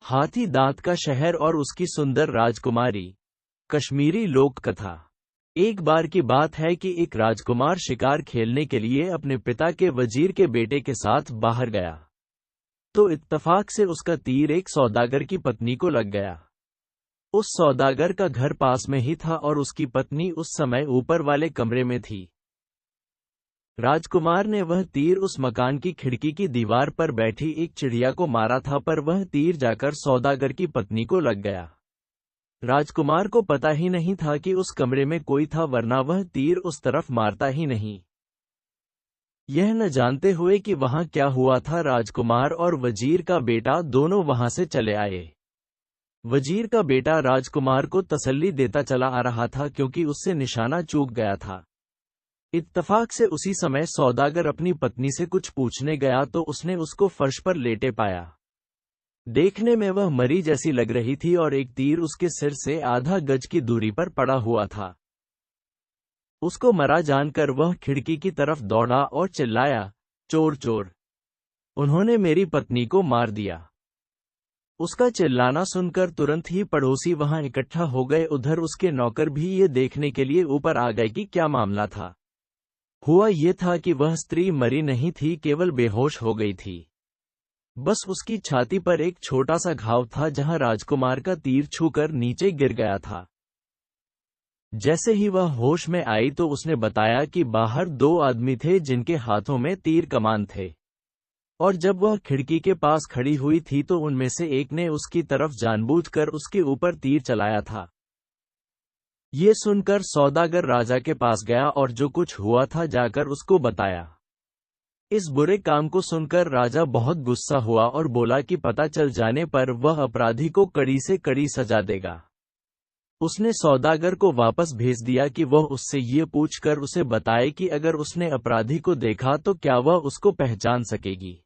हाथी दांत का शहर और उसकी सुंदर राजकुमारी। कश्मीरी लोक कथा। एक बार की बात है कि एक राजकुमार शिकार खेलने के लिए अपने पिता के वजीर के बेटे के साथ बाहर गया, तो इत्तफाक से उसका तीर एक सौदागर की पत्नी को लग गया। उस सौदागर का घर पास में ही था और उसकी पत्नी उस समय ऊपर वाले कमरे में थी। राजकुमार ने वह तीर उस मकान की खिड़की की दीवार पर बैठी एक चिड़िया को मारा था, पर वह तीर जाकर सौदागर की पत्नी को लग गया। राजकुमार को पता ही नहीं था कि उस कमरे में कोई था, वरना वह तीर उस तरफ मारता ही नहीं। यह न जानते हुए कि वहां क्या हुआ था, राजकुमार और वजीर का बेटा दोनों वहां से चले आए। वजीर का बेटा राजकुमार को तसल्ली देता चला आ रहा था, क्योंकि उससे निशाना चूक गया था। इत्तफाक से उसी समय सौदागर अपनी पत्नी से कुछ पूछने गया तो उसने उसको फर्श पर लेटे पाया। देखने में वह मरी जैसी लग रही थी और एक तीर उसके सिर से आधा गज की दूरी पर पड़ा हुआ था। उसको मरा जानकर वह खिड़की की तरफ दौड़ा और चिल्लाया, चोर चोर, उन्होंने मेरी पत्नी को मार दिया। उसका चिल्लाना सुनकर तुरंत ही पड़ोसी वहां इकट्ठा हो गए। उधर उसके नौकर भी ये देखने के लिए ऊपर आ गए कि क्या मामला था। हुआ ये था कि वह स्त्री मरी नहीं थी, केवल बेहोश हो गई थी। बस उसकी छाती पर एक छोटा सा घाव था, जहां राजकुमार का तीर छूकर नीचे गिर गया था। जैसे ही वह होश में आई तो उसने बताया कि बाहर दो आदमी थे जिनके हाथों में तीर कमान थे, और जब वह खिड़की के पास खड़ी हुई थी तो उनमें से एक ने उसकी तरफ जानबूझकर उसके ऊपर तीर चलाया था। ये सुनकर सौदागर राजा के पास गया और जो कुछ हुआ था जाकर उसको बताया। इस बुरे काम को सुनकर राजा बहुत गुस्सा हुआ और बोला कि पता चल जाने पर वह अपराधी को कड़ी से कड़ी सजा देगा। उसने सौदागर को वापस भेज दिया कि वह उससे ये पूछकर उसे बताए कि अगर उसने अपराधी को देखा तो क्या वह उसको पहचान सकेगी।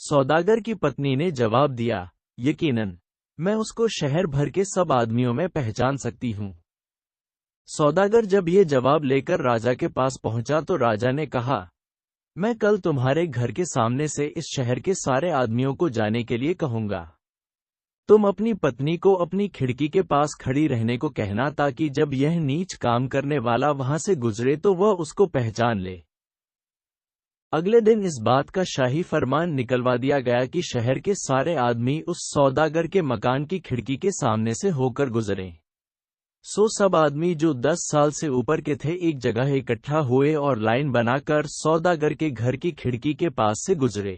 सौदागर की पत्नी ने जवाब दिया, यकीनन, मैं उसको शहर भर के सब आदमियों में पहचान सकती हूँ। सौदागर जब ये जवाब लेकर राजा के पास पहुंचा तो राजा ने कहा, मैं कल तुम्हारे घर के सामने से इस शहर के सारे आदमियों को जाने के लिए कहूंगा। तुम अपनी पत्नी को अपनी खिड़की के पास खड़ी रहने को कहना, ताकि जब यह नीच काम करने वाला वहां से गुजरे तो वह उसको पहचान ले। अगले दिन इस बात का शाही फरमान निकलवा दिया गया कि शहर के सारे आदमी उस सौदागर के मकान की खिड़की के सामने से होकर गुजरें। सब आदमी जो 10 साल से ऊपर के थे एक जगह इकट्ठा हुए और लाइन बनाकर सौदागर के घर की खिड़की के पास से गुजरे।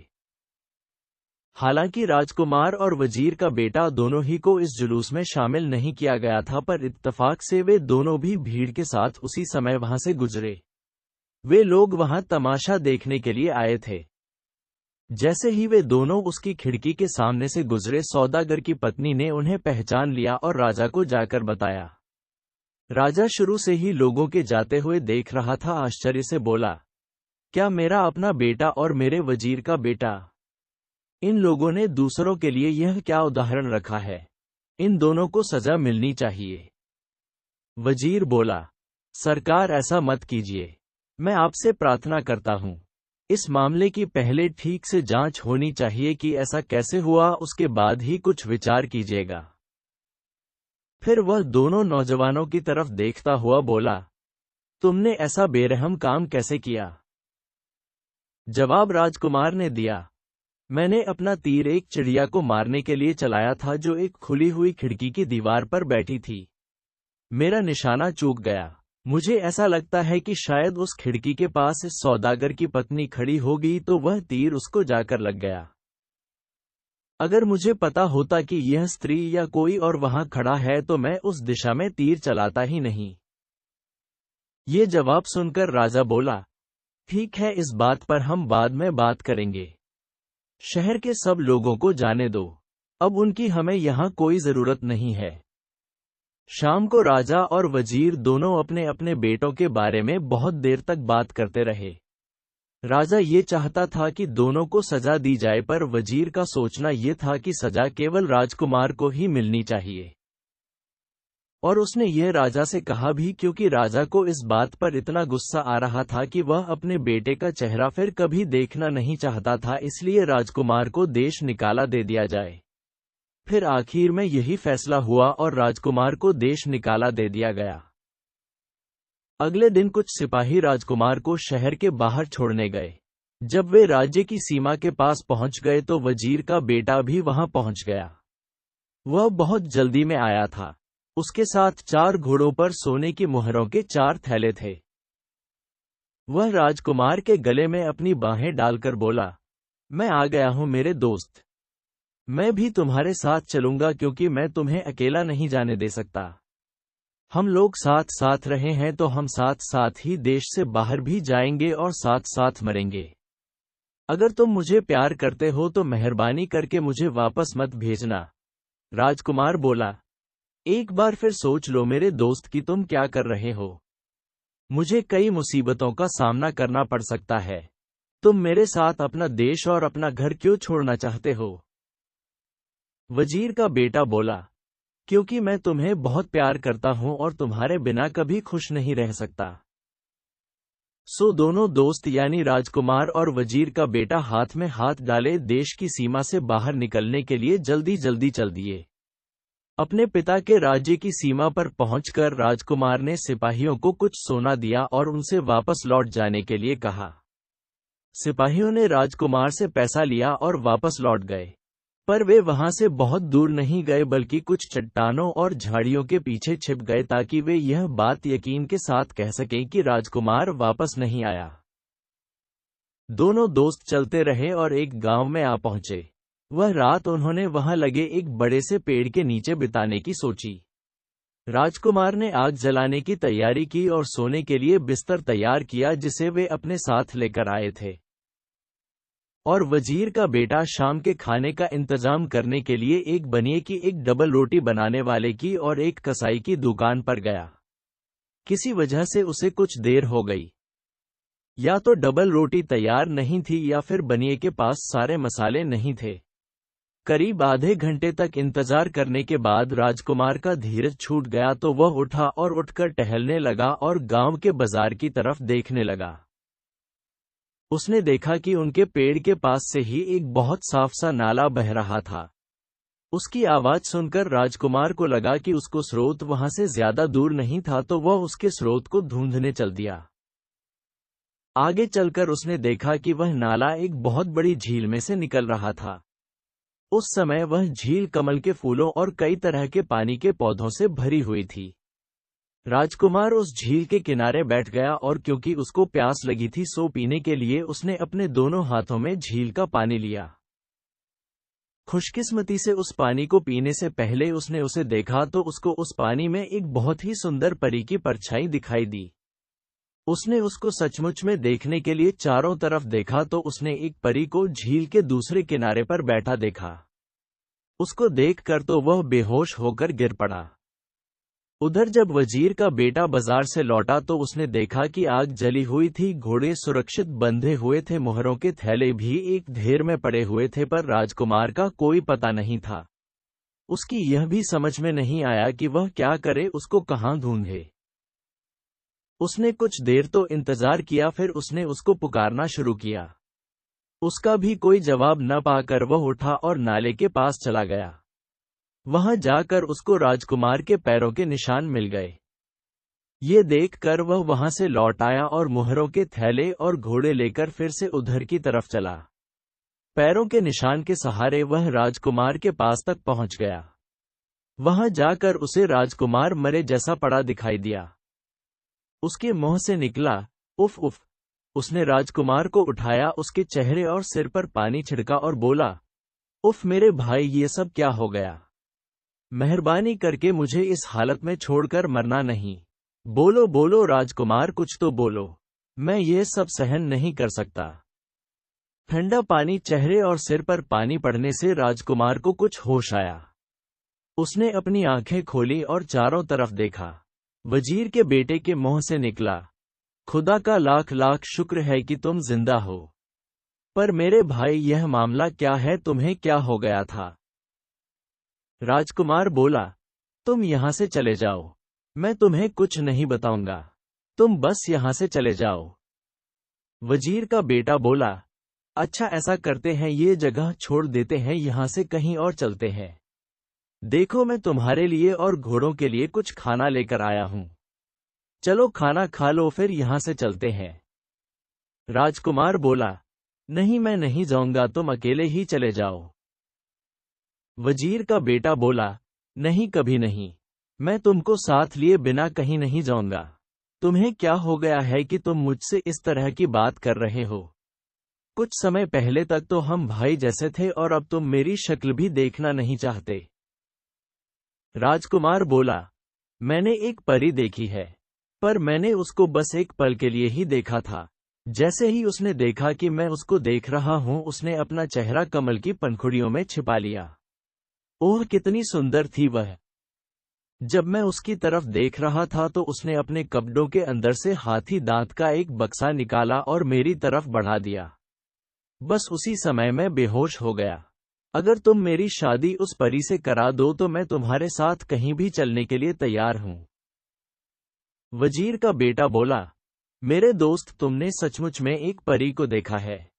हालांकि राजकुमार और वजीर का बेटा दोनों ही को इस जुलूस में शामिल नहीं किया गया था, पर इत्तफाक से वे दोनों भी भीड़ के साथ उसी समय वहां से गुजरे। वे लोग वहां तमाशा देखने के लिए आए थे। जैसे ही वे दोनों उसकी खिड़की के सामने से गुजरे, सौदागर की पत्नी ने उन्हें पहचान लिया और राजा को जाकर बताया। राजा शुरू से ही लोगों के जाते हुए देख रहा था। आश्चर्य से बोला, क्या मेरा अपना बेटा और मेरे वजीर का बेटा? इन लोगों ने दूसरों के लिए यह क्या उदाहरण रखा है? इन दोनों को सजा मिलनी चाहिए। वजीर बोला, सरकार ऐसा मत कीजिए, मैं आपसे प्रार्थना करता हूं। इस मामले की पहले ठीक से जांच होनी चाहिए कि ऐसा कैसे हुआ, उसके बाद ही कुछ विचार कीजिएगा। फिर वह दोनों नौजवानों की तरफ देखता हुआ बोला, तुमने ऐसा बेरहम काम कैसे किया? जवाब राजकुमार ने दिया, मैंने अपना तीर एक चिड़िया को मारने के लिए चलाया था जो एक खुली हुई खिड़की की दीवार पर बैठी थी। मेरा निशाना चूक गया। मुझे ऐसा लगता है कि शायद उस खिड़की के पास इस सौदागर की पत्नी खड़ी होगी तो वह तीर उसको जाकर लग गया। अगर मुझे पता होता कि यह स्त्री या कोई और वहां खड़ा है तो मैं उस दिशा में तीर चलाता ही नहीं। ये जवाब सुनकर राजा बोला, ठीक है, इस बात पर हम बाद में बात करेंगे। शहर के सब लोगों को जाने दो, अब उनकी हमें यहाँ कोई जरूरत नहीं है। शाम को राजा और वजीर दोनों अपने अपने बेटों के बारे में बहुत देर तक बात करते रहे। राजा ये चाहता था कि दोनों को सजा दी जाए, पर वजीर का सोचना ये था कि सजा केवल राजकुमार को ही मिलनी चाहिए। और उसने यह राजा से कहा भी, क्योंकि राजा को इस बात पर इतना गुस्सा आ रहा था कि वह अपने बेटे का चेहरा फिर कभी देखना नहीं चाहता था, इसलिए राजकुमार को देश निकाला दे दिया जाए। फिर आखिर में यही फैसला हुआ और राजकुमार को देश निकाला दे दिया गया। अगले दिन कुछ सिपाही राजकुमार को शहर के बाहर छोड़ने गए। जब वे राज्य की सीमा के पास पहुंच गए तो वजीर का बेटा भी वहां पहुंच गया। वह बहुत जल्दी में आया था। उसके साथ 4 घोड़ों पर सोने की मुहरों के 4 थैले थे। वह राजकुमार के गले में अपनी बाहें डालकर बोला, मैं आ गया हूं मेरे दोस्त। मैं भी तुम्हारे साथ चलूंगा क्योंकि मैं तुम्हें अकेला नहीं जाने दे सकता। हम लोग साथ साथ रहे हैं तो हम साथ साथ ही देश से बाहर भी जाएंगे और साथ साथ मरेंगे। अगर तुम मुझे प्यार करते हो तो मेहरबानी करके मुझे वापस मत भेजना। राजकुमार बोला, एक बार फिर सोच लो मेरे दोस्त कि तुम क्या कर रहे हो। मुझे कई मुसीबतों का सामना करना पड़ सकता है। तुम मेरे साथ अपना देश और अपना घर क्यों छोड़ना चाहते हो? वजीर का बेटा बोला, क्योंकि मैं तुम्हें बहुत प्यार करता हूं और तुम्हारे बिना कभी खुश नहीं रह सकता। सो दोनों दोस्त यानी राजकुमार और वजीर का बेटा हाथ में हाथ डाले देश की सीमा से बाहर निकलने के लिए जल्दी जल्दी चल दिए। अपने पिता के राज्य की सीमा पर पहुंचकर राजकुमार ने सिपाहियों को कुछ सोना दिया और उनसे वापस लौट जाने के लिए कहा। सिपाहियों ने राजकुमार से पैसा लिया और वापस लौट गए। पर वे वहां से बहुत दूर नहीं गए बल्कि कुछ चट्टानों और झाड़ियों के पीछे छिप गए ताकि वे यह बात यकीन के साथ कह सकें कि राजकुमार वापस नहीं आया। दोनों दोस्त चलते रहे और एक गांव में आ पहुंचे। वह रात उन्होंने वहां लगे एक बड़े से पेड़ के नीचे बिताने की सोची। राजकुमार ने आग जलाने की तैयारी की और सोने के लिए बिस्तर तैयार किया जिसे वे अपने साथ लेकर आए थे। और वजीर का बेटा शाम के खाने का इंतजाम करने के लिए एक बनिए की, एक डबल रोटी बनाने वाले की और एक कसाई की दुकान पर गया। किसी वजह से उसे कुछ देर हो गई। या तो डबल रोटी तैयार नहीं थी या फिर बनिए के पास सारे मसाले नहीं थे। करीब आधे घंटे तक इंतजार करने के बाद राजकुमार का धीरज छूट गया तो वह उठा और उठकर टहलने लगा और गांव के बाजार की तरफ देखने लगा। उसने देखा कि उनके पेड़ के पास से ही एक बहुत साफ सा नाला बह रहा था। उसकी आवाज सुनकर राजकुमार को लगा कि उसको स्रोत वहां से ज्यादा दूर नहीं था तो वह उसके स्रोत को ढूंढने चल दिया। आगे चलकर उसने देखा कि वह नाला एक बहुत बड़ी झील में से निकल रहा था। उस समय वह झील कमल के फूलों और कई तरह के पानी के पौधों से भरी हुई थी। राजकुमार उस झील के किनारे बैठ गया और क्योंकि उसको प्यास लगी थी सो पीने के लिए उसने अपने दोनों हाथों में झील का पानी लिया। खुशकिस्मती से उस पानी को पीने से पहले उसने उसे देखा तो उसको उस पानी में एक बहुत ही सुंदर परी की परछाई दिखाई दी। उसने उसको सचमुच में देखने के लिए चारों तरफ देखा तो उसने एक परी को झील के दूसरे किनारे पर बैठा देखा। उसको देखकर तो वह बेहोश होकर गिर पड़ा। उधर जब वजीर का बेटा बाजार से लौटा तो उसने देखा कि आग जली हुई थी, घोड़े सुरक्षित बंधे हुए थे, मुहरों के थैले भी एक ढेर में पड़े हुए थे, पर राजकुमार का कोई पता नहीं था। उसकी यह भी समझ में नहीं आया कि वह क्या करे, उसको कहाँ ढूंढे। उसने कुछ देर तो इंतजार किया, फिर उसने उसको पुकारना शुरू किया। उसका भी कोई जवाब न पाकर वह उठा और नाले के पास चला गया। वहां जाकर उसको राजकुमार के पैरों के निशान मिल गए। ये देखकर वह वहां से लौट आया और मुहरों के थैले और घोड़े लेकर फिर से उधर की तरफ चला। पैरों के निशान के सहारे वह राजकुमार के पास तक पहुंच गया। वहां जाकर उसे राजकुमार मरे जैसा पड़ा दिखाई दिया। उसके मुंह से निकला, उफ उफ। उसने राजकुमार को उठाया, उसके चेहरे और सिर पर पानी छिड़का और बोला, उफ मेरे भाई, ये सब क्या हो गया? मेहरबानी करके मुझे इस हालत में छोड़कर मरना नहीं। बोलो बोलो राजकुमार, कुछ तो बोलो। मैं ये सब सहन नहीं कर सकता। ठंडा पानी चेहरे और सिर पर पानी पड़ने से राजकुमार को कुछ होश आया। उसने अपनी आंखें खोली और चारों तरफ देखा। वजीर के बेटे के मुंह से निकला, खुदा का लाख लाख शुक्र है कि तुम जिंदा हो। पर मेरे भाई, यह मामला क्या है? तुम्हें क्या हो गया था? राजकुमार बोला, तुम यहां से चले जाओ। मैं तुम्हें कुछ नहीं बताऊंगा। तुम बस यहां से चले जाओ। वजीर का बेटा बोला, अच्छा ऐसा करते हैं, ये जगह छोड़ देते हैं, यहां से कहीं और चलते हैं। देखो, मैं तुम्हारे लिए और घोड़ों के लिए कुछ खाना लेकर आया हूं। चलो खाना खा लो, फिर यहां से चलते हैं। राजकुमार बोला, नहीं, मैं नहीं जाऊंगा, तुम अकेले ही चले जाओ। वजीर का बेटा बोला, नहीं, कभी नहीं। मैं तुमको साथ लिए बिना कहीं नहीं जाऊंगा। तुम्हें क्या हो गया है कि तुम मुझसे इस तरह की बात कर रहे हो? कुछ समय पहले तक तो हम भाई जैसे थे और अब तुम मेरी शक्ल भी देखना नहीं चाहते। राजकुमार बोला, मैंने एक परी देखी है, पर मैंने उसको बस एक पल के लिए ही देखा था। जैसे ही उसने देखा कि मैं उसको देख रहा हूं, उसने अपना चेहरा कमल की पंखुड़ियों में छिपा लिया। ओह, कितनी सुंदर थी वह! जब मैं उसकी तरफ देख रहा था तो उसने अपने कपड़ों के अंदर से हाथी दांत का एक बक्सा निकाला और मेरी तरफ बढ़ा दिया। बस उसी समय मैं बेहोश हो गया। अगर तुम मेरी शादी उस परी से करा दो तो मैं तुम्हारे साथ कहीं भी चलने के लिए तैयार हूं। वजीर का बेटा बोला, मेरे दोस्त, तुमने सचमुच में एक परी को देखा है।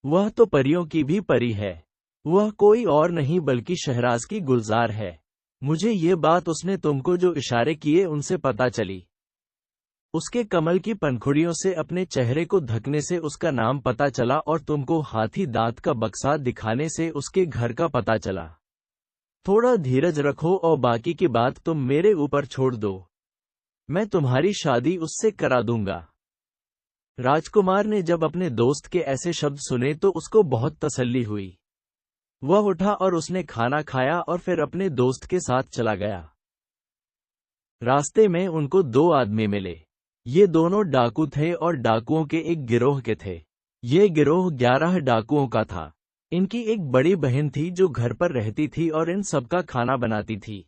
वह तो परियों की भी परी है। वह कोई और नहीं बल्कि शहराज की गुलजार है। मुझे ये बात उसने तुमको जो इशारे किए उनसे पता चली। उसके कमल की पंखुड़ियों से अपने चेहरे को ढकने से उसका नाम पता चला और तुमको हाथी दांत का बक्सा दिखाने से उसके घर का पता चला। थोड़ा धीरज रखो और बाकी की बात तुम मेरे ऊपर छोड़ दो। मैं तुम्हारी शादी उससे करा दूंगा। राजकुमार ने जब अपने दोस्त के ऐसे शब्द सुने तो उसको बहुत तसल्ली हुई। वह उठा और उसने खाना खाया और फिर अपने दोस्त के साथ चला गया। रास्ते में उनको दो आदमी मिले। ये दोनों डाकू थे और डाकुओं के एक गिरोह के थे। ये गिरोह 11 डाकुओं का था। इनकी एक बड़ी बहन थी जो घर पर रहती थी और इन सबका खाना बनाती थी।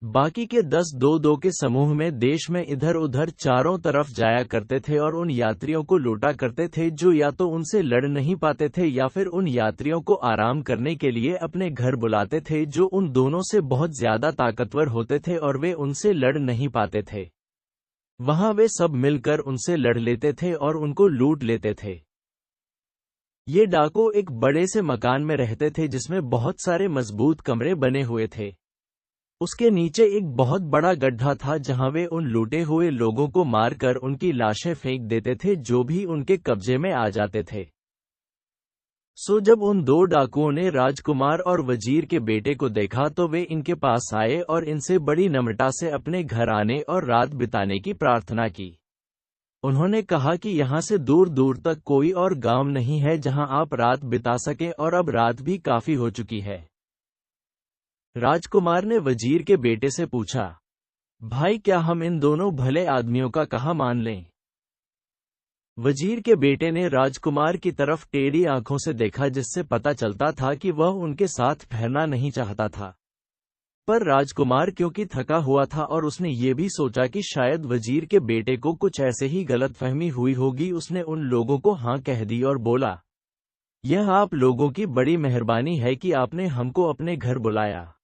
बाकी के 10 दो के समूह में देश में इधर उधर चारों तरफ जाया करते थे और उन यात्रियों को लूटा करते थे जो या तो उनसे लड़ नहीं पाते थे या फिर उन यात्रियों को आराम करने के लिए अपने घर बुलाते थे जो उन दोनों से बहुत ज्यादा ताकतवर होते थे और वे उनसे लड़ नहीं पाते थे। वहां वे सब मिलकर उनसे लड़ लेते थे और उनको लूट लेते थे। ये डाकू एक बड़े से मकान में रहते थे जिसमें बहुत सारे मजबूत कमरे बने हुए थे। उसके नीचे एक बहुत बड़ा गड्ढा था जहां वे उन लूटे हुए लोगों को मारकर उनकी लाशें फेंक देते थे जो भी उनके कब्जे में आ जाते थे। सो जब उन दो डाकुओं ने राजकुमार और वजीर के बेटे को देखा तो वे इनके पास आए और इनसे बड़ी नम्रता से अपने घर आने और रात बिताने की प्रार्थना की। उन्होंने कहा कि यहाँ से दूर दूर तक कोई और गांव नहीं है जहां आप रात बिता सकें और अब रात भी काफी हो चुकी है। राजकुमार ने वजीर के बेटे से पूछा, भाई, क्या हम इन दोनों भले आदमियों का कहा मान लें? वजीर के बेटे ने राजकुमार की तरफ टेढ़ी आंखों से देखा जिससे पता चलता था कि वह उनके साथ ठहरना नहीं चाहता था। पर राजकुमार क्योंकि थका हुआ था और उसने ये भी सोचा कि शायद वजीर के बेटे को कुछ ऐसे ही गलतफहमी हुई होगी, उसने उन लोगों को हाँ कह दी और बोला, यह आप लोगों की बड़ी मेहरबानी है कि आपने हमको अपने घर बुलाया।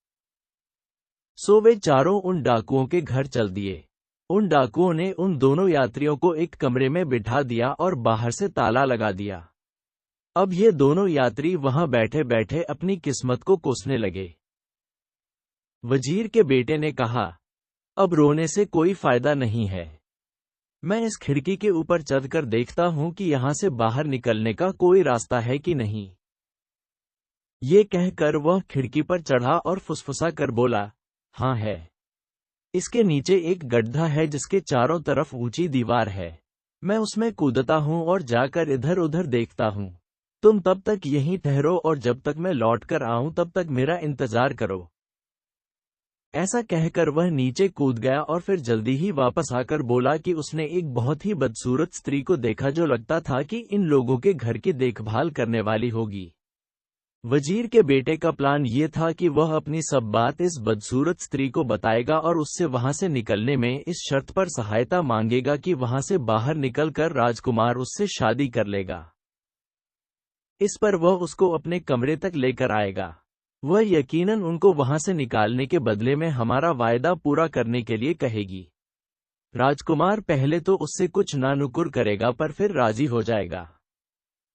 सो वे चारों उन डाकुओं के घर चल दिए। उन डाकुओं ने उन दोनों यात्रियों को एक कमरे में बिठा दिया और बाहर से ताला लगा दिया। अब ये दोनों यात्री वहां बैठे बैठे अपनी किस्मत को कोसने लगे। वजीर के बेटे ने कहा, अब रोने से कोई फायदा नहीं है। मैं इस खिड़की के ऊपर चढ़कर देखता हूं कि यहां से बाहर निकलने का कोई रास्ता है कि नहीं। ये कहकर वह खिड़की पर चढ़ा और फुसफुसा कर बोला, हाँ है। इसके नीचे एक गड्ढा है जिसके चारों तरफ ऊंची दीवार है। मैं उसमें कूदता हूं और जाकर इधर उधर देखता हूं। तुम तब तक यहीं ठहरो और जब तक मैं लौट कर आऊं तब तक मेरा इंतजार करो। ऐसा कहकर वह नीचे कूद गया और फिर जल्दी ही वापस आकर बोला कि उसने एक बहुत ही बदसूरत स्त्री को देखा जो लगता था कि इन लोगों के घर की देखभाल करने वाली होगी। वजीर के बेटे का प्लान ये था कि वह अपनी सब बात इस बदसूरत स्त्री को बताएगा और उससे वहां से निकलने में इस शर्त पर सहायता मांगेगा कि वहां से बाहर निकलकर राजकुमार उससे शादी कर लेगा। इस पर वह उसको अपने कमरे तक लेकर आएगा। वह यकीनन उनको वहां से निकालने के बदले में हमारा वायदा पूरा करने के लिए कहेगी। राजकुमार पहले तो उससे कुछ नानुकुर करेगा पर फिर राजी हो जाएगा।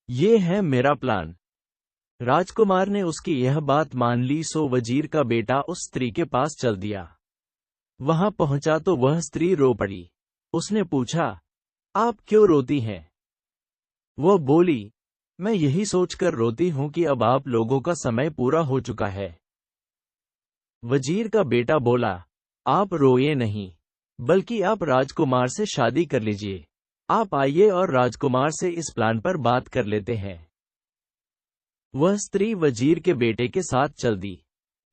ये है मेरा प्लान। राजकुमार ने उसकी यह बात मान ली, सो वजीर का बेटा उस स्त्री के पास चल दिया। वहां पहुंचा तो वह स्त्री रो पड़ी। उसने पूछा, आप क्यों रोती हैं? वह बोली, मैं यही सोचकर रोती हूं कि अब आप लोगों का समय पूरा हो चुका है। वजीर का बेटा बोला, आप रोइए नहीं, बल्कि आप राजकुमार से शादी कर लीजिए। आप आइए और राजकुमार से इस प्लान पर बात कर लेते हैं। वह स्त्री वजीर के बेटे के साथ चल दी।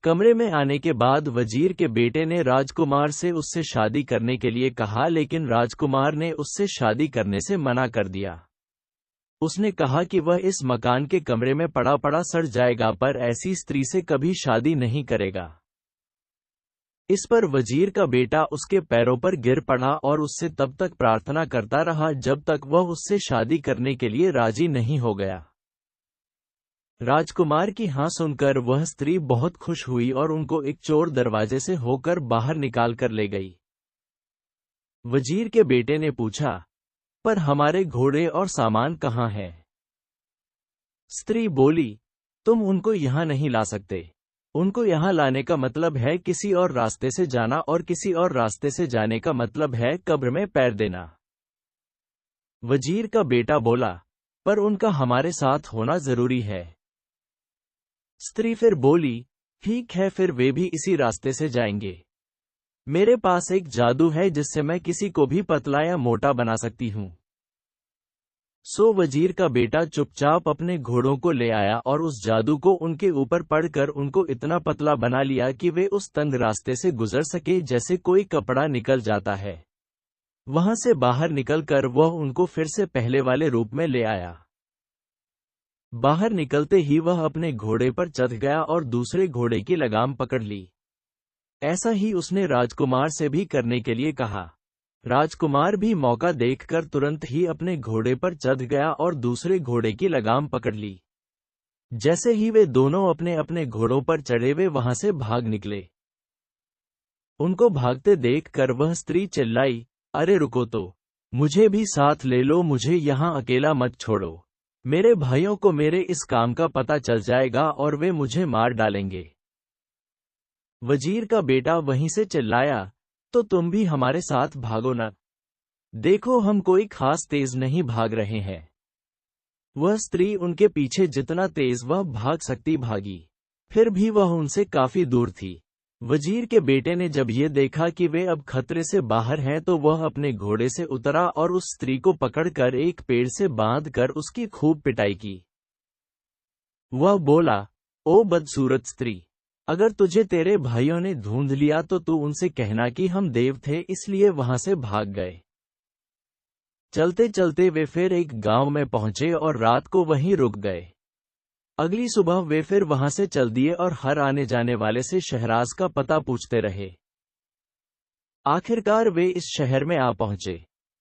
कमरे में आने के बाद वजीर के बेटे ने राजकुमार से उससे शादी करने के लिए कहा, लेकिन राजकुमार ने उससे शादी करने से मना कर दिया। उसने कहा कि वह इस मकान के कमरे में पड़ा पड़ा सड़ जाएगा, पर ऐसी स्त्री से कभी शादी नहीं करेगा। इस पर वजीर का बेटा उसके पैरों पर गिर पड़ा और उससे तब तक प्रार्थना करता रहा जब तक वह उससे शादी करने के लिए राजी नहीं हो गया। राजकुमार की हाँ सुनकर वह स्त्री बहुत खुश हुई और उनको एक चोर दरवाजे से होकर बाहर निकाल कर ले गई। वजीर के बेटे ने पूछा, पर हमारे घोड़े और सामान कहाँ हैं? स्त्री बोली, तुम उनको यहाँ नहीं ला सकते। उनको यहाँ लाने का मतलब है किसी और रास्ते से जाना, और किसी और रास्ते से जाने का मतलब है कब्र में पैर देना। वजीर का बेटा बोला, पर उनका हमारे साथ होना जरूरी है। स्त्री फिर बोली, ठीक है, फिर वे भी इसी रास्ते से जाएंगे। मेरे पास एक जादू है जिससे मैं किसी को भी पतला या मोटा बना सकती हूँ। सो वजीर का बेटा चुपचाप अपने घोड़ों को ले आया और उस जादू को उनके ऊपर पड़कर उनको इतना पतला बना लिया कि वे उस तंग रास्ते से गुजर सके जैसे कोई कपड़ा निकल जाता है। वहां से बाहर निकलकर वह उनको फिर से पहले वाले रूप में ले आया। बाहर निकलते ही वह अपने घोड़े पर चढ़ गया और दूसरे घोड़े की लगाम पकड़ ली। ऐसा ही उसने राजकुमार से भी करने के लिए कहा। राजकुमार भी मौका देखकर तुरंत ही अपने घोड़े पर चढ़ गया और दूसरे घोड़े की लगाम पकड़ ली। जैसे ही वे दोनों अपने अपने घोड़ों पर चढ़े वे वहां से भाग निकले। उनको भागते देखकर वह स्त्री चिल्लाई, अरे रुको तो, मुझे भी साथ ले लो, मुझे यहाँ अकेला मत छोड़ो। मेरे भाइयों को मेरे इस काम का पता चल जाएगा और वे मुझे मार डालेंगे। वजीर का बेटा वहीं से चिल्लाया, तो तुम भी हमारे साथ भागो ना। देखो हम कोई खास तेज नहीं भाग रहे हैं। वह स्त्री उनके पीछे जितना तेज वह भाग सकती भागी, फिर भी वह उनसे काफी दूर थी। वजीर के बेटे ने जब ये देखा कि वे अब खतरे से बाहर हैं तो वह अपने घोड़े से उतरा और उस स्त्री को पकड़कर एक पेड़ से बांधकर उसकी खूब पिटाई की। वह बोला, ओ बदसूरत स्त्री, अगर तुझे तेरे भाइयों ने ढूंढ लिया तो तू उनसे कहना कि हम देव थे इसलिए वहां से भाग गए। चलते चलते वे फिर एक गांव में पहुंचे और रात को वहीं रुक गए। अगली सुबह वे फिर वहां से चल दिए और हर आने जाने वाले से शहराज का पता पूछते रहे। आखिरकार वे इस शहर में आ पहुंचे।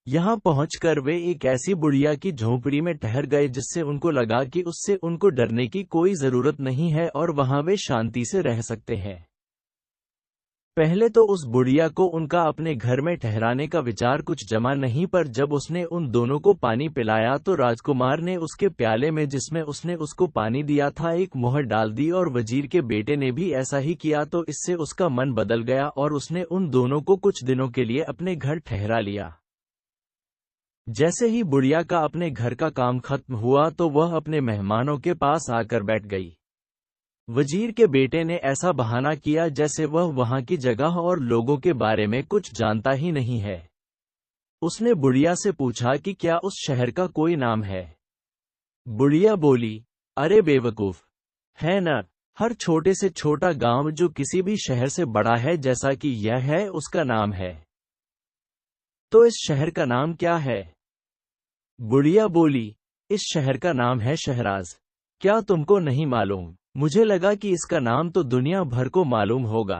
यहाँ पहुंचकर वे एक ऐसी बुढ़िया की झोंपड़ी में ठहर गए जिससे उनको लगा कि उससे उनको डरने की कोई जरूरत नहीं है और वहां वे शांति से रह सकते हैं। पहले तो उस बुढ़िया को उनका अपने घर में ठहराने का विचार कुछ जमा नहीं, पर जब उसने उन दोनों को पानी पिलाया तो राजकुमार ने उसके प्याले में जिसमें उसने उसको पानी दिया था एक मोहर डाल दी और वजीर के बेटे ने भी ऐसा ही किया, तो इससे उसका मन बदल गया और उसने उन दोनों को कुछ दिनों के लिए अपने घर ठहरा लिया। जैसे ही बुढ़िया का अपने घर का काम खत्म हुआ तो वह अपने मेहमानों के पास आकर बैठ गई। वजीर के बेटे ने ऐसा बहाना किया जैसे वह वहां की जगह और लोगों के बारे में कुछ जानता ही नहीं है। उसने बुढ़िया से पूछा कि क्या उस शहर का कोई नाम है। बुढ़िया बोली, अरे बेवकूफ, है न, हर छोटे से छोटा गांव जो किसी भी शहर से बड़ा है जैसा कि यह है उसका नाम है। तो इस शहर का नाम क्या है? बुढ़िया बोली, इस शहर का नाम है शहराज। क्या तुमको नहीं मालूम? मुझे लगा कि इसका नाम तो दुनिया भर को मालूम होगा।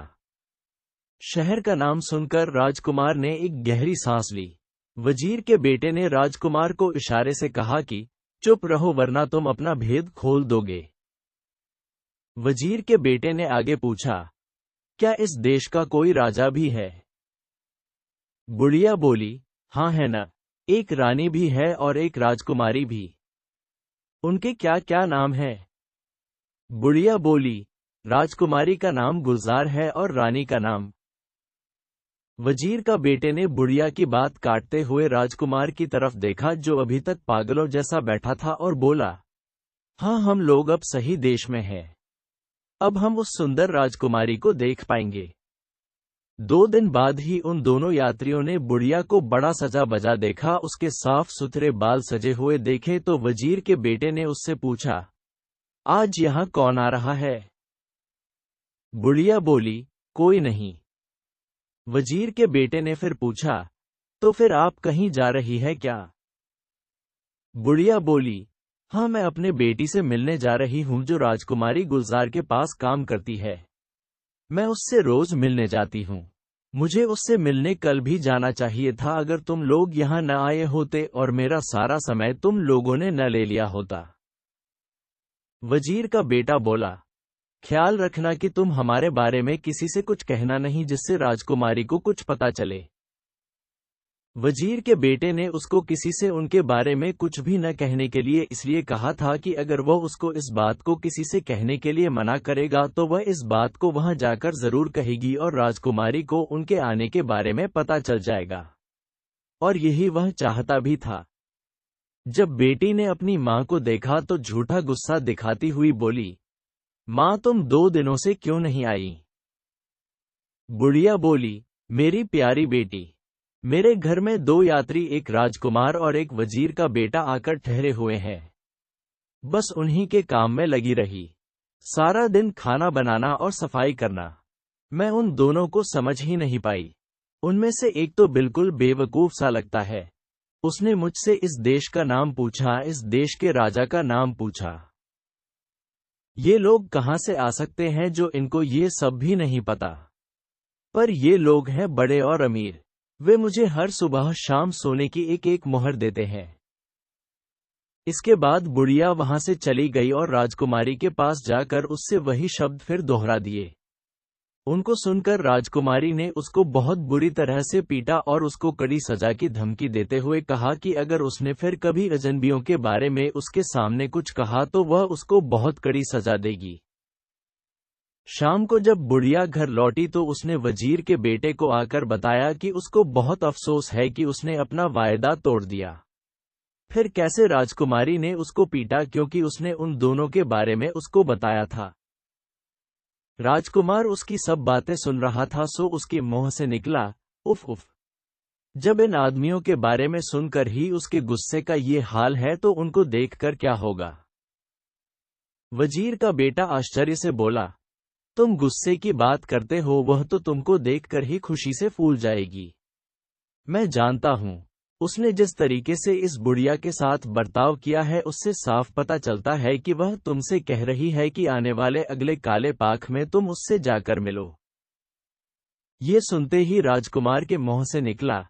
शहर का नाम सुनकर राजकुमार ने एक गहरी सांस ली। वजीर के बेटे ने राजकुमार को इशारे से कहा कि चुप रहो वरना तुम अपना भेद खोल दोगे। वजीर के बेटे ने आगे पूछा, क्या इस देश का कोई राजा भी है? बुढ़िया बोली, हाँ है ना, एक रानी भी है और एक राजकुमारी भी। उनके क्या क्या नाम है? बुढ़िया बोली, राजकुमारी का नाम गुलजार है और रानी का नाम। वजीर का बेटे ने बुढ़िया की बात काटते हुए राजकुमार की तरफ देखा जो अभी तक पागलों जैसा बैठा था और बोला, हाँ, हम लोग अब सही देश में हैं। अब हम उस सुंदर राजकुमारी को देख पाएंगे। 2 दिन बाद ही उन दोनों यात्रियों ने बुढ़िया को बड़ा सजा बजा देखा। उसके साफ सुथरे बाल सजे हुए देखे तो वजीर के बेटे ने उससे पूछा, आज यहाँ कौन आ रहा है? बुढ़िया बोली, कोई नहीं। वजीर के बेटे ने फिर पूछा, तो फिर आप कहीं जा रही है क्या? बुढ़िया बोली, हाँ, मैं अपने बेटी से मिलने जा रही हूँ जो राजकुमारी गुलजार के पास काम करती है। मैं उससे रोज मिलने जाती हूँ। मुझे उससे मिलने कल भी जाना चाहिए था अगर तुम लोग यहाँ न आए होते और मेरा सारा समय तुम लोगों ने न ले लिया होता। वजीर का बेटा बोला, ख्याल रखना कि तुम हमारे बारे में किसी से कुछ कहना नहीं जिससे राजकुमारी को कुछ पता चले। वजीर के बेटे ने उसको किसी से उनके बारे में कुछ भी न कहने के लिए इसलिए कहा था कि अगर वह उसको इस बात को किसी से कहने के लिए मना करेगा तो वह इस बात को वहां जाकर जरूर कहेगी और राजकुमारी को उनके आने के बारे में पता चल जाएगा। और यही वह चाहता भी था। जब बेटी ने अपनी माँ को देखा तो झूठा गुस्सा दिखाती हुई बोली, माँ, तुम 2 दिनों से क्यों नहीं आई? बुढ़िया बोली, मेरी प्यारी बेटी, मेरे घर में 2 यात्री, एक राजकुमार और एक वजीर का बेटा आकर ठहरे हुए हैं। बस उन्हीं के काम में लगी रही। सारा दिन खाना बनाना और सफाई करना। मैं उन दोनों को समझ ही नहीं पाई। उनमें से एक तो बिल्कुल बेवकूफ सा लगता है। उसने मुझसे इस देश का नाम पूछा, इस देश के राजा का नाम पूछा। ये लोग कहाँ से आ सकते हैं जो इनको ये सब भी नहीं पता। पर ये लोग हैं बड़े और अमीर। वे मुझे हर सुबह शाम सोने की एक एक मोहर देते हैं। इसके बाद बुढ़िया वहां से चली गई और राजकुमारी के पास जाकर उससे वही शब्द फिर दोहरा दिए। उनको सुनकर राजकुमारी ने उसको बहुत बुरी तरह से पीटा और उसको कड़ी सजा की धमकी देते हुए कहा कि अगर उसने फिर कभी अजनबियों के बारे में उसके सामने कुछ कहा तो वह उसको बहुत कड़ी सजा देगी। शाम को जब बुढ़िया घर लौटी तो उसने वजीर के बेटे को आकर बताया कि उसको बहुत अफसोस है कि उसने अपना वायदा तोड़ दिया। फिर कैसे राजकुमारी ने उसको पीटा क्योंकि उसने उन दोनों के बारे में उसको बताया था। राजकुमार उसकी सब बातें सुन रहा था सो उसके मुंह से निकला, उफ उफ। जब इन आदमियों के बारे में सुनकर ही उसके गुस्से का ये हाल है तो उनको देखकर क्या होगा। वजीर का बेटा आश्चर्य से बोला, तुम गुस्से की बात करते हो, वह तो तुमको देखकर ही खुशी से फूल जाएगी। मैं जानता हूँ। उसने जिस तरीके से इस बुढ़िया के साथ बर्ताव किया है उससे साफ पता चलता है कि वह तुमसे कह रही है कि आने वाले अगले काले पाख में तुम उससे जाकर मिलो। ये सुनते ही राजकुमार के मुंह से निकला,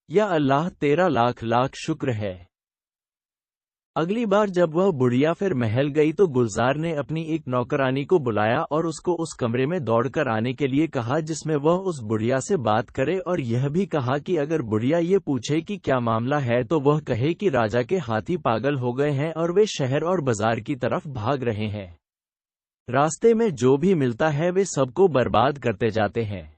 या अल्लाह, तेरा लाख लाख शुक्र है। अगली बार जब वह बुढ़िया फिर महल गई तो गुलजार ने अपनी एक नौकरानी को बुलाया और उसको उस कमरे में दौड़कर आने के लिए कहा जिसमें वह उस बुढ़िया से बात करे और यह भी कहा कि अगर बुढ़िया ये पूछे कि क्या मामला है तो वह कहे कि राजा के हाथी पागल हो गए हैं और वे शहर और बाजार की तरफ भाग रहे हैं। रास्ते में जो भी मिलता है वे सबको बर्बाद करते जाते हैं।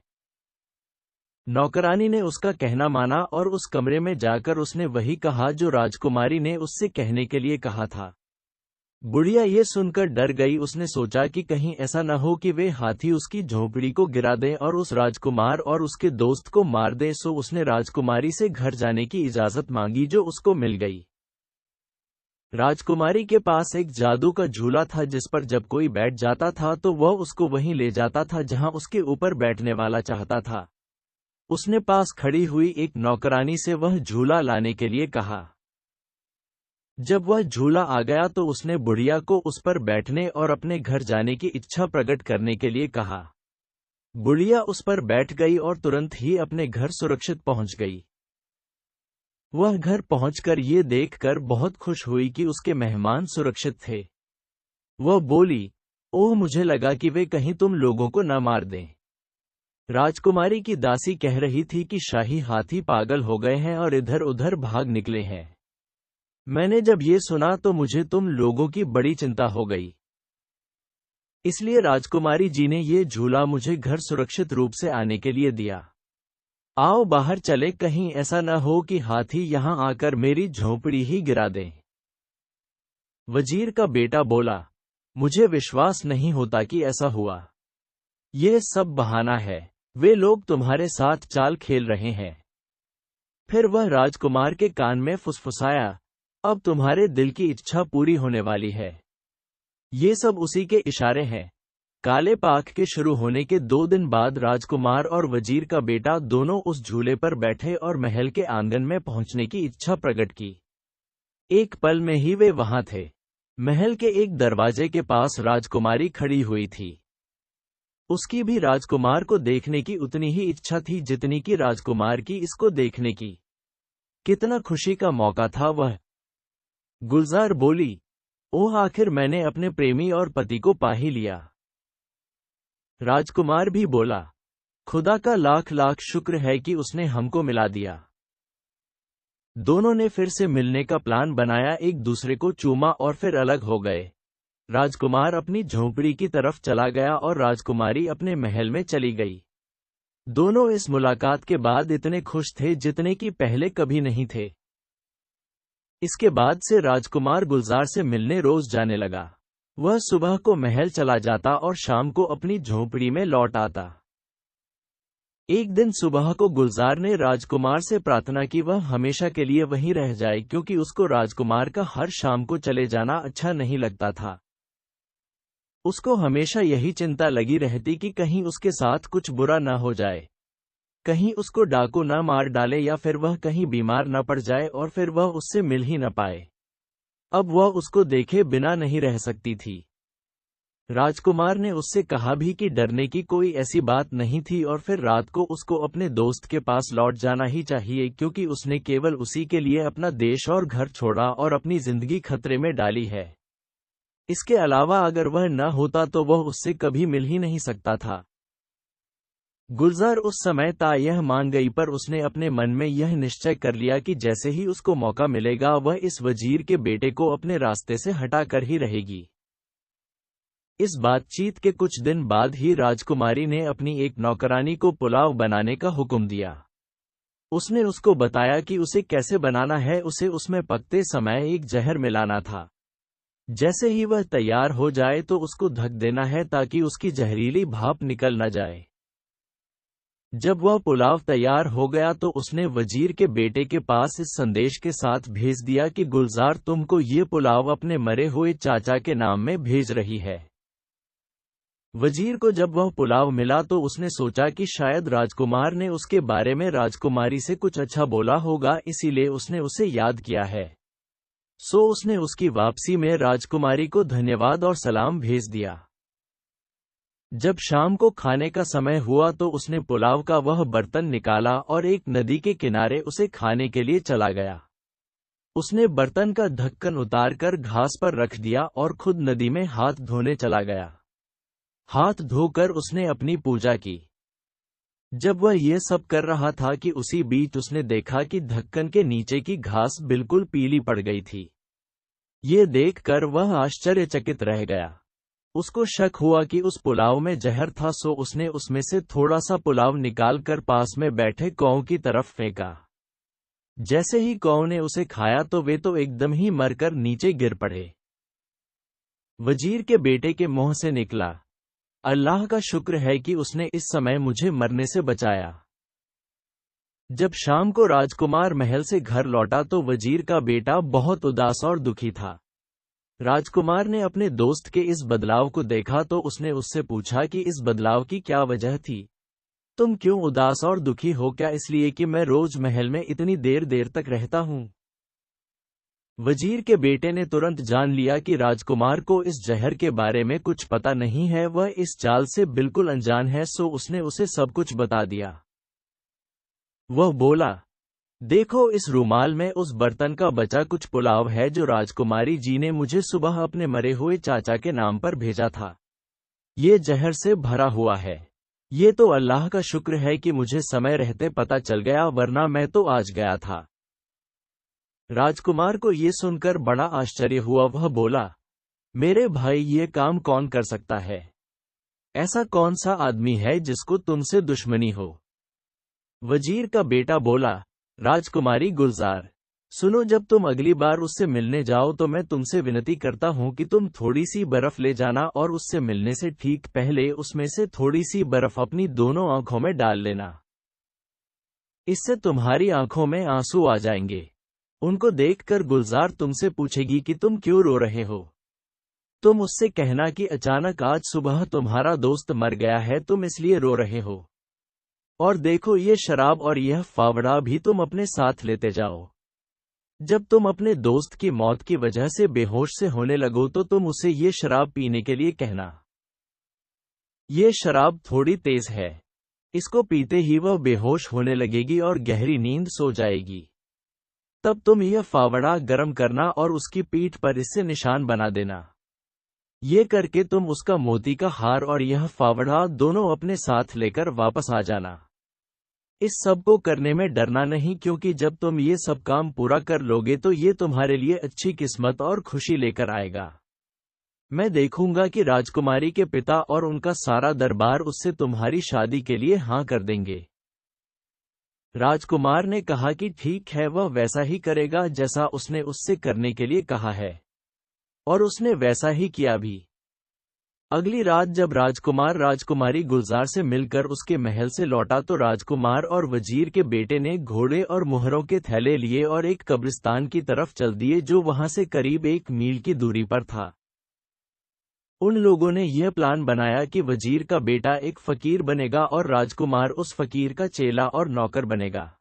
नौकरानी ने उसका कहना माना और उस कमरे में जाकर उसने वही कहा जो राजकुमारी ने उससे कहने के लिए कहा था। बुढ़िया ये सुनकर डर गई। उसने सोचा कि कहीं ऐसा न हो कि वे हाथी उसकी झोपड़ी को गिरा दें और उस राजकुमार और उसके दोस्त को मार दें, सो उसने राजकुमारी से घर जाने की इजाजत मांगी जो उसको मिल गई। राजकुमारी के पास एक जादू का झूला था जिस पर जब कोई बैठ जाता था तो वह उसको वहीं ले जाता था जहां उसके ऊपर बैठने वाला चाहता था। उसने पास खड़ी हुई एक नौकरानी से वह झूला लाने के लिए कहा। जब वह झूला आ गया तो उसने बुढ़िया को उस पर बैठने और अपने घर जाने की इच्छा प्रकट करने के लिए कहा। बुढ़िया उस पर बैठ गई और तुरंत ही अपने घर सुरक्षित पहुंच गई। वह घर पहुंचकर ये देखकर बहुत खुश हुई कि उसके मेहमान सुरक्षित थे। वह बोली, ओह, मुझे लगा कि वे कहीं तुम लोगों को न मार दें। राजकुमारी की दासी कह रही थी कि शाही हाथी पागल हो गए हैं और इधर उधर भाग निकले हैं। मैंने जब ये सुना तो मुझे तुम लोगों की बड़ी चिंता हो गई। इसलिए राजकुमारी जी ने ये झूला मुझे घर सुरक्षित रूप से आने के लिए दिया। आओ बाहर चले, कहीं ऐसा न हो कि हाथी यहाँ आकर मेरी झोंपड़ी ही गिरा दे। वजीर का बेटा बोला, मुझे विश्वास नहीं होता कि ऐसा हुआ। ये सब बहाना है, वे लोग तुम्हारे साथ चाल खेल रहे हैं। फिर वह राजकुमार के कान में फुसफुसाया, अब तुम्हारे दिल की इच्छा पूरी होने वाली है। ये सब उसी के इशारे हैं। काले पाख के शुरू होने के 2 दिन बाद राजकुमार और वजीर का बेटा दोनों उस झूले पर बैठे और महल के आंगन में पहुंचने की इच्छा प्रकट की। एक पल में ही वे वहां थे। महल के एक दरवाजे के पास राजकुमारी खड़ी हुई थी। उसकी भी राजकुमार को देखने की उतनी ही इच्छा थी जितनी कि राजकुमार की इसको देखने की। कितना खुशी का मौका था वह। गुलजार बोली, ओह आखिर मैंने अपने प्रेमी और पति को पा ही लिया। राजकुमार भी बोला, खुदा का लाख लाख शुक्र है कि उसने हमको मिला दिया। दोनों ने फिर से मिलने का प्लान बनाया, एक दूसरे को चूमा और फिर अलग हो गए। राजकुमार अपनी झोंपड़ी की तरफ चला गया और राजकुमारी अपने महल में चली गई। दोनों इस मुलाकात के बाद इतने खुश थे जितने कि पहले कभी नहीं थे। इसके बाद से राजकुमार गुलजार से मिलने रोज जाने लगा। वह सुबह को महल चला जाता और शाम को अपनी झोंपड़ी में लौट आता। एक दिन सुबह को गुलजार ने राजकुमार से प्रार्थना की वह हमेशा के लिए वहीं रह जाए, क्योंकि उसको राजकुमार का हर शाम को चले जाना अच्छा नहीं लगता था। उसको हमेशा यही चिंता लगी रहती कि कहीं उसके साथ कुछ बुरा न हो जाए, कहीं उसको डाकू न मार डाले या फिर वह कहीं बीमार न पड़ जाए और फिर वह उससे मिल ही न पाए। अब वह उसको देखे बिना नहीं रह सकती थी। राजकुमार ने उससे कहा भी कि डरने की कोई ऐसी बात नहीं थी और फिर रात को उसको अपने दोस्त के पास लौट जाना ही चाहिए, क्योंकि उसने केवल उसी के लिए अपना देश और घर छोड़ा और अपनी जिंदगी खतरे में डाली है। इसके अलावा अगर वह न होता तो वह उससे कभी मिल ही नहीं सकता था। गुलजार उस समय यह मान गई, पर उसने अपने मन में यह निश्चय कर लिया कि जैसे ही उसको मौका मिलेगा वह इस वजीर के बेटे को अपने रास्ते से हटा कर ही रहेगी। इस बातचीत के कुछ दिन बाद ही राजकुमारी ने अपनी एक नौकरानी को पुलाव बनाने का हुक्म दिया। उसने उसको बताया कि उसे कैसे बनाना है। उसे उसमें पकते समय एक जहर मिलाना था। जैसे ही वह तैयार हो जाए तो उसको ढक देना है ताकि उसकी जहरीली भाप निकल न जाए। जब वह पुलाव तैयार हो गया तो उसने वजीर के बेटे के पास इस संदेश के साथ भेज दिया कि गुलजार तुमको ये पुलाव अपने मरे हुए चाचा के नाम में भेज रही है। वजीर को जब वह पुलाव मिला तो उसने सोचा कि शायद राजकुमार ने उसके बारे में राजकुमारी से कुछ अच्छा बोला होगा, इसीलिए उसने उसे याद किया है। सो उसने उसकी वापसी में राजकुमारी को धन्यवाद और सलाम भेज दिया। जब शाम को खाने का समय हुआ तो उसने पुलाव का वह बर्तन निकाला और एक नदी के किनारे उसे खाने के लिए चला गया। उसने बर्तन का ढक्कन उतारकर घास पर रख दिया और खुद नदी में हाथ धोने चला गया। हाथ धोकर उसने अपनी पूजा की। जब वह ये सब कर रहा था कि उसी बीच उसने देखा कि ढक्कन के नीचे की घास बिल्कुल पीली पड़ गई थी। ये देखकर वह आश्चर्यचकित रह गया। उसको शक हुआ कि उस पुलाव में जहर था, सो उसने उसमें से थोड़ा सा पुलाव निकालकर पास में बैठे कौओं की तरफ फेंका। जैसे ही कौओं ने उसे खाया तो वे तो एकदम ही मरकर नीचे गिर पड़े। वजीर के बेटे के मुंह से निकला, अल्लाह का शुक्र है कि उसने इस समय मुझे मरने से बचाया। जब शाम को राजकुमार महल से घर लौटा तो वजीर का बेटा बहुत उदास और दुखी था। राजकुमार ने अपने दोस्त के इस बदलाव को देखा तो उसने उससे पूछा कि इस बदलाव की क्या वजह थी। तुम क्यों उदास और दुखी हो? क्या इसलिए कि मैं रोज महल में इतनी देर देर तक रहता हूँ? वजीर के बेटे ने तुरंत जान लिया कि राजकुमार को इस जहर के बारे में कुछ पता नहीं है, वह इस चाल से बिल्कुल अनजान है, सो उसने उसे सब कुछ बता दिया। वह बोला, देखो इस रूमाल में उस बर्तन का बचा कुछ पुलाव है जो राजकुमारी जी ने मुझे सुबह अपने मरे हुए चाचा के नाम पर भेजा था। ये जहर से भरा हुआ है। ये तो अल्लाह का शुक्र है कि मुझे समय रहते पता चल गया, वरना मैं तो आज गया था। राजकुमार को ये सुनकर बड़ा आश्चर्य हुआ। वह बोला, मेरे भाई ये काम कौन कर सकता है? ऐसा कौन सा आदमी है जिसको तुमसे दुश्मनी हो? वजीर का बेटा बोला, राजकुमारी गुलजार, सुनो, जब तुम अगली बार उससे मिलने जाओ तो मैं तुमसे विनती करता हूँ कि तुम थोड़ी सी बर्फ ले जाना और उससे मिलने से ठीक पहले उसमें से थोड़ी सी बर्फ अपनी दोनों आंखों में डाल लेना। इससे तुम्हारी आंखों में आंसू आ जाएंगे। उनको देखकर गुलजार तुमसे पूछेगी कि तुम क्यों रो रहे हो। तुम उससे कहना कि अचानक आज सुबह तुम्हारा दोस्त मर गया है, तुम इसलिए रो रहे हो। और देखो, ये शराब और यह फावड़ा भी तुम अपने साथ लेते जाओ। जब तुम अपने दोस्त की मौत की वजह से बेहोश से होने लगो तो तुम उसे ये शराब पीने के लिए कहना। ये शराब थोड़ी तेज है, इसको पीते ही वह बेहोश होने लगेगी और गहरी नींद सो जाएगी। तब तुम यह फावड़ा गर्म करना और उसकी पीठ पर इससे निशान बना देना। ये करके तुम उसका मोती का हार और यह फावड़ा दोनों अपने साथ लेकर वापस आ जाना। इस सब को करने में डरना नहीं, क्योंकि जब तुम ये सब काम पूरा कर लोगे तो ये तुम्हारे लिए अच्छी किस्मत और खुशी लेकर आएगा। मैं देखूंगा कि राजकुमारी के पिता और उनका सारा दरबार उससे तुम्हारी शादी के लिए हाँ कर देंगे। राजकुमार ने कहा कि ठीक है, वह वैसा ही करेगा जैसा उसने उससे करने के लिए कहा है। और उसने वैसा ही किया भी। अगली रात जब राजकुमार राजकुमारी गुलजार से मिलकर उसके महल से लौटा तो राजकुमार और वजीर के बेटे ने घोड़े और मुहरों के थैले लिए और एक कब्रिस्तान की तरफ चल दिए जो वहां से करीब 1 मील की दूरी पर था। उन लोगों ने यह प्लान बनाया कि वजीर का बेटा एक फकीर बनेगा और राजकुमार उस फकीर का चेला और नौकर बनेगा।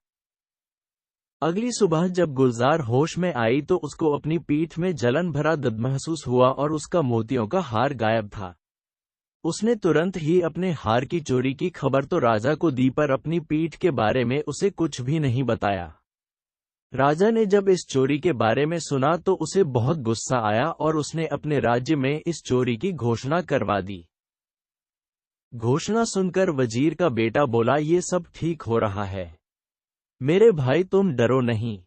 अगली सुबह जब गुलजार होश में आई तो उसको अपनी पीठ में जलन भरा दर्द महसूस हुआ और उसका मोतियों का हार गायब था। उसने तुरंत ही अपने हार की चोरी की खबर तो राजा को दी, पर अपनी पीठ के बारे में उसे कुछ भी नहीं बताया। राजा ने जब इस चोरी के बारे में सुना तो उसे बहुत गुस्सा आया और उसने अपने राज्य में इस चोरी की घोषणा करवा दी। घोषणा सुनकर वजीर का बेटा बोला, ये सब ठीक हो रहा है मेरे भाई, तुम डरो नहीं।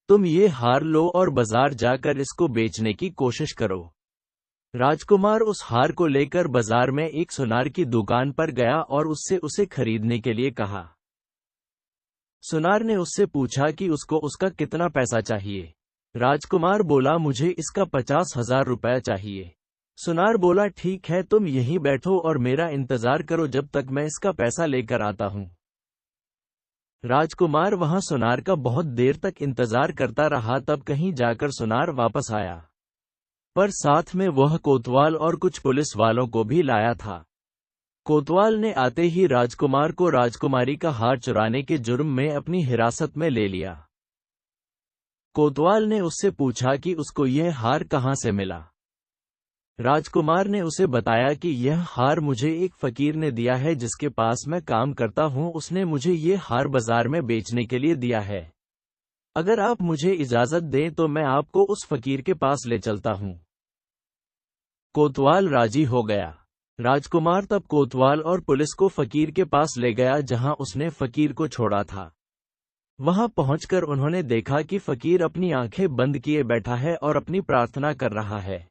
तुम ये हार लो और बाजार जाकर इसको बेचने की कोशिश करो। राजकुमार उस हार को लेकर बाजार में एक सुनार की दुकान पर गया और उससे उसे खरीदने के लिए कहा। सुनार ने उससे पूछा कि उसको उसका कितना पैसा चाहिए। राजकुमार बोला, मुझे इसका 50,000 रुपया चाहिए। सुनार बोला, ठीक है, तुम यहीं बैठो और मेरा इंतजार करो जब तक मैं इसका पैसा लेकर आता हूँ। राजकुमार वहां सुनार का बहुत देर तक इंतजार करता रहा, तब कहीं जाकर सुनार वापस आया, पर साथ में वह कोतवाल और कुछ पुलिस वालों को भी लाया था। कोतवाल ने आते ही राजकुमार को राजकुमारी का हार चुराने के जुर्म में अपनी हिरासत में ले लिया। कोतवाल ने उससे पूछा कि उसको यह हार कहाँ से मिला। राजकुमार ने उसे बताया कि यह हार मुझे एक फकीर ने दिया है जिसके पास मैं काम करता हूँ। उसने मुझे ये हार बाजार में बेचने के लिए दिया है। अगर आप मुझे इजाजत दें तो मैं आपको उस फकीर के पास ले चलता हूँ। कोतवाल राजी हो गया। राजकुमार तब कोतवाल और पुलिस को फकीर के पास ले गया जहां उसने फकीर को छोड़ा था। वहां पहुंचकर उन्होंने देखा कि फकीर अपनी आंखें बंद किए बैठा है और अपनी प्रार्थना कर रहा है।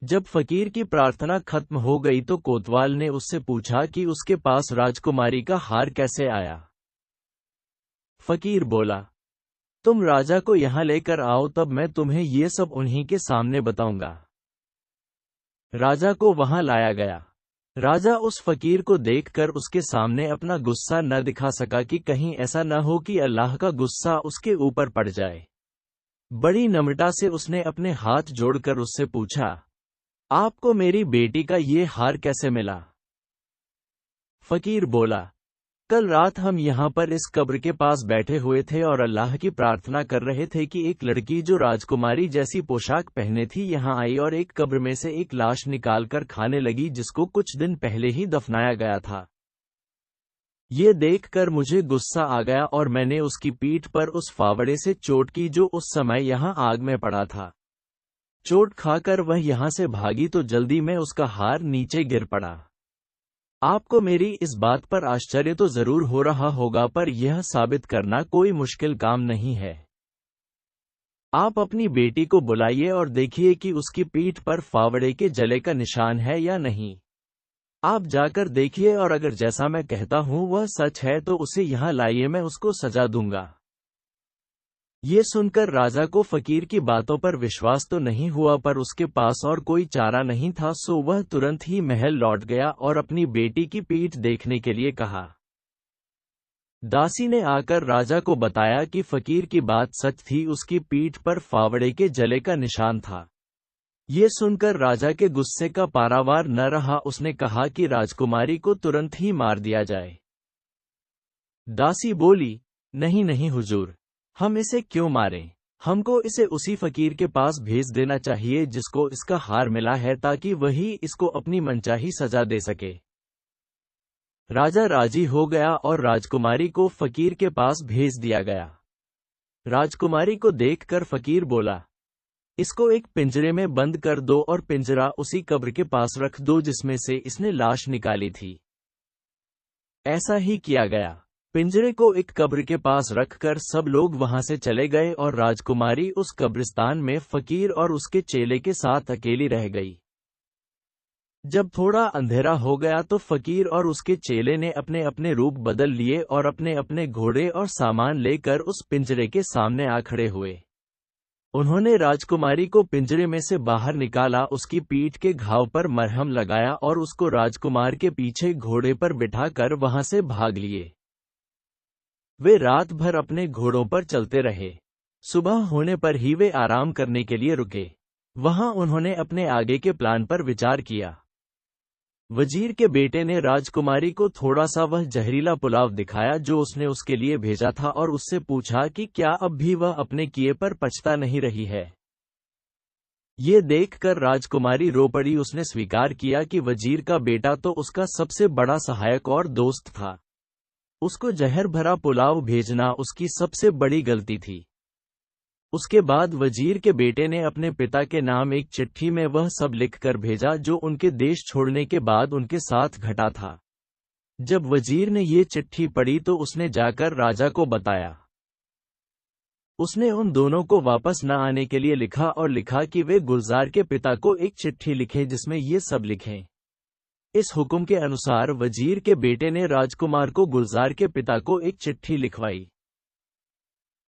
जब फकीर की प्रार्थना खत्म हो गई तो कोतवाल ने उससे पूछा कि उसके पास राजकुमारी का हार कैसे आया। फकीर बोला, तुम राजा को यहाँ लेकर आओ, तब मैं तुम्हें ये सब उन्हीं के सामने बताऊंगा। राजा को वहां लाया गया। राजा उस फकीर को देखकर उसके सामने अपना गुस्सा न दिखा सका कि कहीं ऐसा न हो कि अल्लाह का गुस्सा उसके ऊपर पड़ जाए। बड़ी नम्रता से उसने अपने हाथ जोड़कर उससे पूछा, आपको मेरी बेटी का ये हार कैसे मिला? फकीर बोला, कल रात हम यहाँ पर इस कब्र के पास बैठे हुए थे और अल्लाह की प्रार्थना कर रहे थे कि एक लड़की जो राजकुमारी जैसी पोशाक पहने थी यहाँ आई और एक कब्र में से एक लाश निकालकर खाने लगी जिसको कुछ दिन पहले ही दफनाया गया था। ये देखकर मुझे गुस्सा आ गया और मैंने उसकी पीठ पर उस फावड़े से चोट की जो उस समय यहाँ आग में पड़ा था। चोट खाकर वह यहाँ से भागी तो जल्दी में उसका हार नीचे गिर पड़ा। आपको मेरी इस बात पर आश्चर्य तो जरूर हो रहा होगा, पर यह साबित करना कोई मुश्किल काम नहीं है। आप अपनी बेटी को बुलाइए और देखिए कि उसकी पीठ पर फावड़े के जले का निशान है या नहीं। आप जाकर देखिए और अगर जैसा मैं कहता हूँ वह सच है तो उसे यहाँ लाइए, मैं उसको सजा दूंगा। ये सुनकर राजा को फकीर की बातों पर विश्वास तो नहीं हुआ, पर उसके पास और कोई चारा नहीं था, सो वह तुरंत ही महल लौट गया और अपनी बेटी की पीठ देखने के लिए कहा। दासी ने आकर राजा को बताया कि फकीर की बात सच थी, उसकी पीठ पर फावड़े के जले का निशान था। ये सुनकर राजा के गुस्से का पारावार न रहा, उसने कहा कि राजकुमारी को तुरंत ही मार दिया जाए। दासी बोली, नहीं नहीं हुजूर, हम इसे क्यों मारें? हमको इसे उसी फकीर के पास भेज देना चाहिए जिसको इसका हार मिला है, ताकि वही इसको अपनी मनचाही सजा दे सके। राजा राजी हो गया और राजकुमारी को फकीर के पास भेज दिया गया। राजकुमारी को देखकर फकीर बोला, इसको एक पिंजरे में बंद कर दो और पिंजरा उसी कब्र के पास रख दो जिसमें से इसने लाश निकाली थी। ऐसा ही किया गया। पिंजरे को एक कब्र के पास रखकर सब लोग वहां से चले गए और राजकुमारी उस कब्रिस्तान में फकीर और उसके चेले के साथ अकेली रह गई। जब थोड़ा अंधेरा हो गया तो फकीर और उसके चेले ने अपने अपने रूप बदल लिए और अपने अपने घोड़े और सामान लेकर उस पिंजरे के सामने आ खड़े हुए। उन्होंने राजकुमारी को पिंजरे में से बाहर निकाला, उसकी पीठ के घाव पर मरहम लगाया और उसको राजकुमार के पीछे घोड़े पर बिठाकर वहां से भाग लिए। वे रात भर अपने घोड़ों पर चलते रहे। सुबह होने पर ही वे आराम करने के लिए रुके। वहां उन्होंने अपने आगे के प्लान पर विचार किया। वजीर के बेटे ने राजकुमारी को थोड़ा सा वह जहरीला पुलाव दिखाया जो उसने उसके लिए भेजा था और उससे पूछा कि क्या अब भी वह अपने किए पर पछता नहीं रही है। ये देखकर राजकुमारी रो पड़ी। उसने स्वीकार किया कि वजीर का बेटा तो उसका सबसे बड़ा सहायक और दोस्त था। उसको जहर भरा पुलाव भेजना उसकी सबसे बड़ी गलती थी। उसके बाद वजीर के बेटे ने अपने पिता के नाम एक चिट्ठी में वह सब लिखकर भेजा जो उनके देश छोड़ने के बाद उनके साथ घटा था। जब वजीर ने ये चिट्ठी पढ़ी तो उसने जाकर राजा को बताया। उसने उन दोनों को वापस न आने के लिए लिखा और लिखा कि वे गुलजार के पिता को एक चिट्ठी लिखें जिसमें ये सब लिखें। इस हुक्म के अनुसार वजीर के बेटे ने राजकुमार को गुलजार के पिता को एक चिट्ठी लिखवाई।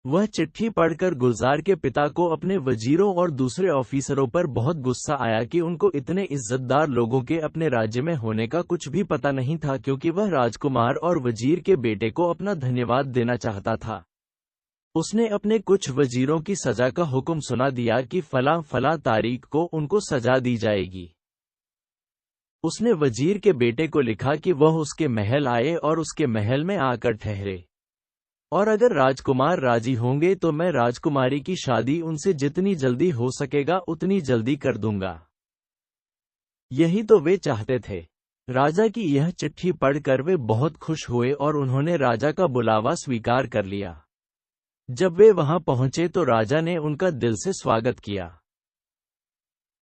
वह चिट्ठी पढ़कर गुलजार के पिता को अपने वजीरों और दूसरे ऑफिसरों पर बहुत गुस्सा आया कि उनको इतने इज्जतदार लोगों के अपने राज्य में होने का कुछ भी पता नहीं था, क्योंकि वह राजकुमार और वजीर के बेटे को अपना धन्यवाद देना चाहता था। उसने अपने कुछ वजीरों की सजा का हुक्म सुना दिया कि फला फला तारीख को उनको सजा दी जाएगी। उसने वजीर के बेटे को लिखा कि वह उसके महल आए और उसके महल में आकर ठहरे, और अगर राजकुमार राजी होंगे तो मैं राजकुमारी की शादी उनसे जितनी जल्दी हो सकेगा उतनी जल्दी कर दूंगा। यही तो वे चाहते थे। राजा की यह चिट्ठी पढ़कर वे बहुत खुश हुए और उन्होंने राजा का बुलावा स्वीकार कर लिया। जब वे वहां पहुंचे तो राजा ने उनका दिल से स्वागत किया।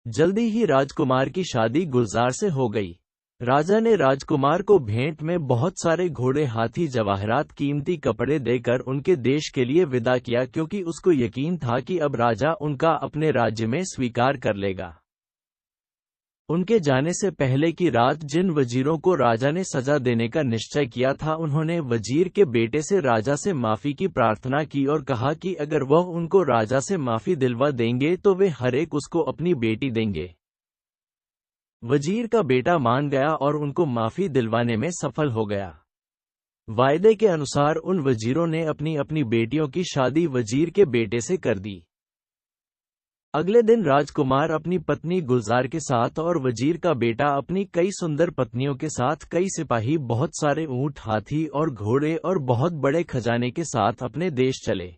जल्दी ही राजकुमार की शादी गुलजार से हो गई। राजा ने राजकुमार को भेंट में बहुत सारे घोड़े, हाथी, जवाहरात, कीमती कपड़े देकर उनके देश के लिए विदा किया, क्योंकि उसको यकीन था कि अब राजा उनका अपने राज्य में स्वीकार कर लेगा। उनके जाने से पहले की रात जिन वजीरों को राजा ने सजा देने का निश्चय किया था, उन्होंने वजीर के बेटे से राजा से माफी की प्रार्थना की और कहा कि अगर वह उनको राजा से माफी दिलवा देंगे तो वे हर एक उसको अपनी बेटी देंगे। वजीर का बेटा मान गया और उनको माफी दिलवाने में सफल हो गया। वायदे के अनुसार उन वजीरों ने अपनी अपनी बेटियों की शादी वजीर के बेटे से कर दी। अगले दिन राजकुमार अपनी पत्नी गुलजार के साथ और वजीर का बेटा अपनी कई सुंदर पत्नियों के साथ, कई सिपाही, बहुत सारे ऊंट, हाथी और घोड़े और बहुत बड़े खजाने के साथ अपने देश चले।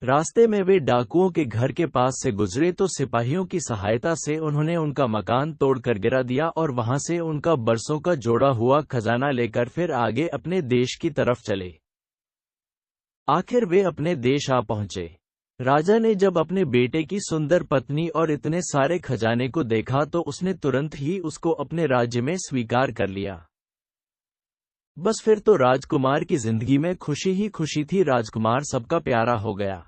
रास्ते में वे डाकुओं के घर के पास से गुजरे तो सिपाहियों की सहायता से उन्होंने उनका मकान तोड़कर गिरा दिया और वहां से उनका बरसों का जोड़ा हुआ खजाना लेकर फिर आगे अपने देश की तरफ चले। आखिर वे अपने देश आ पहुंचे। राजा ने जब अपने बेटे की सुंदर पत्नी और इतने सारे खजाने को देखा तो उसने तुरंत ही उसको अपने राज्य में स्वीकार कर लिया। बस फिर तो राजकुमार की जिंदगी में खुशी ही खुशी थी। राजकुमार सबका प्यारा हो गया।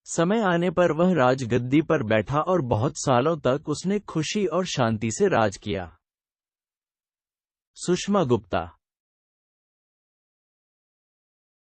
समय आने पर वह राजगद्दी पर बैठा और बहुत सालों तक उसने खुशी और शांति से राज किया। सुषमा गुप्ता।